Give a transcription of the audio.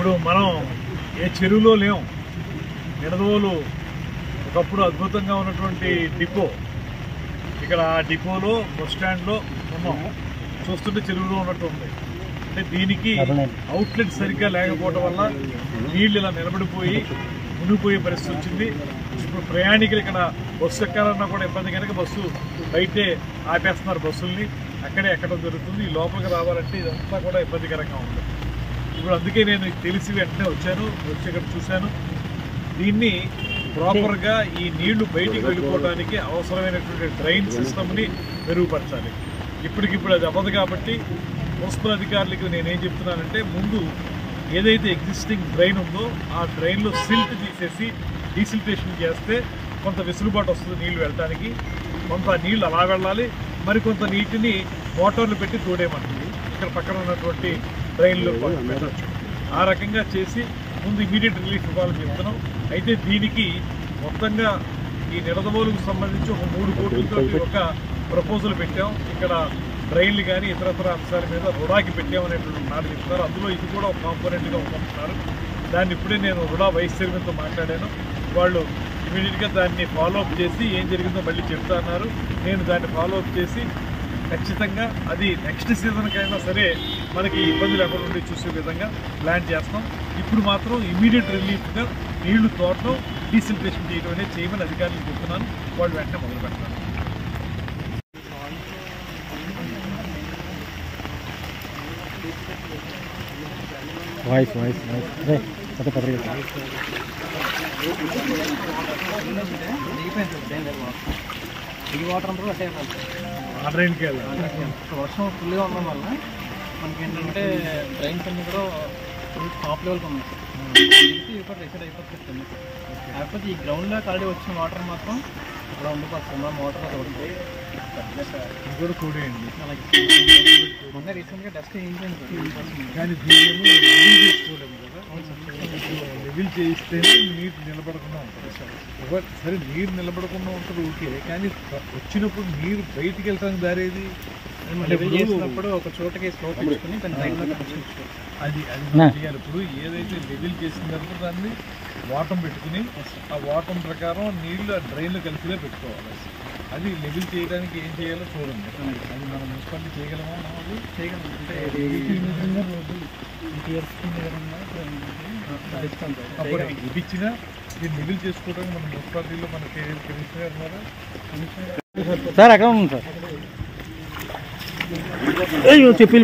ఇప్పుడు మనం ఏ చెరువులో లేం. నిడదవోలు ఒకప్పుడు అద్భుతంగా ఉన్నటువంటి డిపో, ఇక్కడ ఆ డిపోలో బస్ స్టాండ్లో ఉన్నాం. చూస్తుంటే చెరువులో ఉన్నట్టు ఉంది. అంటే దీనికి అవుట్లెట్ సరిగ్గా లేకపోవడం వల్ల నీళ్ళు ఇలా నిలబడిపోయి మునిగిపోయే పరిస్థితి వచ్చింది. ఇప్పుడు ప్రయాణికులు ఇక్కడ బస్సు ఎక్కాలన్నా కూడా ఇబ్బంది కనుక బస్సు బయటే ఆపేస్తున్నారు. బస్సుల్ని అక్కడే ఎక్కడం జరుగుతుంది. ఈ లోపలికి రావాలంటే ఇదంతా కూడా ఇబ్బందికరంగా ఉంది. ఇప్పుడు అందుకే నేను తెలిసి వెంటనే వచ్చి ఇక్కడ చూశాను. దీన్ని ప్రాపర్గా ఈ నీళ్లు బయటికి వెళ్ళిపోవడానికి అవసరమైనటువంటి డ్రైన్ సిస్టమ్ని మెరుగుపరచాలి. ఇప్పటికిప్పుడు అది అవ్వదు కాబట్టి మున్సిపల్ అధికారులకు నేనేం చెప్తున్నానంటే, ముందు ఏదైతే ఎగ్జిస్టింగ్ డ్రైన్ ఉందో ఆ డ్రైన్లో సిల్ట్ తీసేసి డీసిల్టేషన్ చేస్తే కొంత వెసులుబాటు వస్తుంది నీళ్లు వెళ్ళడానికి. కొంత నీళ్లు అలా వెళ్ళాలి, మరికొంత నీటిని మోటార్లు పెట్టి తోడేయమంటుంది. ఇక్కడ పక్కన ఉన్నటువంటి డ్రైన్లో పెట్టచ్చు. ఆ రకంగా చేసి ముందు ఇమీడియట్ రిలీఫ్ ఇవ్వాలని చెప్తున్నాం. అయితే దీనికి మొత్తంగా ఈ నిడదవోలుకు సంబంధించి ఒక 3 కోట్లతో ఒక ప్రపోజల్ పెట్టాం. ఇక్కడ డ్రైన్లు కానీ ఇతరత్ర అంశాల మీద రుడాకి పెట్టామనేటువంటి మాట చెప్తున్నారు. అందులో ఇది కూడా ఒక కాంపోనెంట్గా ఉంటున్నారు. దాన్ని ఇప్పుడే నేను రుడా వైస్ చైర్మన్తో మాట్లాడాను. వాళ్ళు ఇమీడియట్గా దాన్ని ఫాలోఅప్ చేసి ఏం జరిగిందో మళ్ళీ చెప్తా అన్నారు. నేను దాన్ని ఫాలోఅప్ చేసి ఖచ్చితంగా అది నెక్స్ట్ సీజన్కైనా సరే మనకి ఇబ్బంది లేకుండా ఉండి చూసే విధంగా ప్లాన్ చేస్తాం. ఇప్పుడు మాత్రం ఇమీడియట్ రిలీఫ్గా నీళ్లు తోటం డీసిల్టేషన్ చేయడం అనేది చేయమని అధికారులకు చెప్తున్నాను. వాళ్ళు వెంటనే మొదలు పెడతారు. ఈ వాటర్ అంతా అట్టే ఆ డ్రైన్కి వెళ్ళాలి. వర్షం ఫుల్గా ఉండడం వల్ల మనకి ఏంటంటే డ్రైన్స్ అన్నీ కూడా టాప్ లెవెల్కి ఉన్నాయి సార్. రిసైడ్ అయిపోతుంది. కాకపోతే ఈ గ్రౌండ్లో ఆల్రెడీ వచ్చిన వాటర్ మాత్రం అలా ఉండిపోతుంది. మోటార్ తోడుతుంది కూడా కూడేయండి. అలాగే మొన్న రీసెంట్గా డస్ట్ ఏంటంటే కానీ దీన్ని లెవెల్ చేసుకోలేము కదా. లెవెల్ చేయిస్తేనే నీరు నిలబడకుండా ఉంటుంది. సరే నీరు నిలబడకుండా ఉంటుంది ఓకే, కానీ వచ్చినప్పుడు నీరు బయటికి వెళ్ళడానికి దారేది చేసినప్పుడు ఒక చోటకి స్లోప్ తీసుకుని అది చేయాలి. ఇప్పుడు ఏదైతే లెవెల్ చేసిన తర్వాత దాన్ని వాటం పెట్టుకుని ఆ వాటం ప్రకారం నీళ్లు ఆ డ్రైన్లో కలిసిగా పెట్టుకోవాలి. అది లెవెల్ చేయడానికి ఏం చేయాలో చూడండి. అది మనం మున్సిపాలిటీ చేయగలమా? అది చేయగలం. అంటే అప్పుడు ఇది ఇచ్చినా దీన్ని లెవెల్ చేసుకోవడానికి మన మున్సిపాలిటీలో మన కమిషనర్ ద్వారా సార్ అక్కడ ఉంది సార్ చెప్పి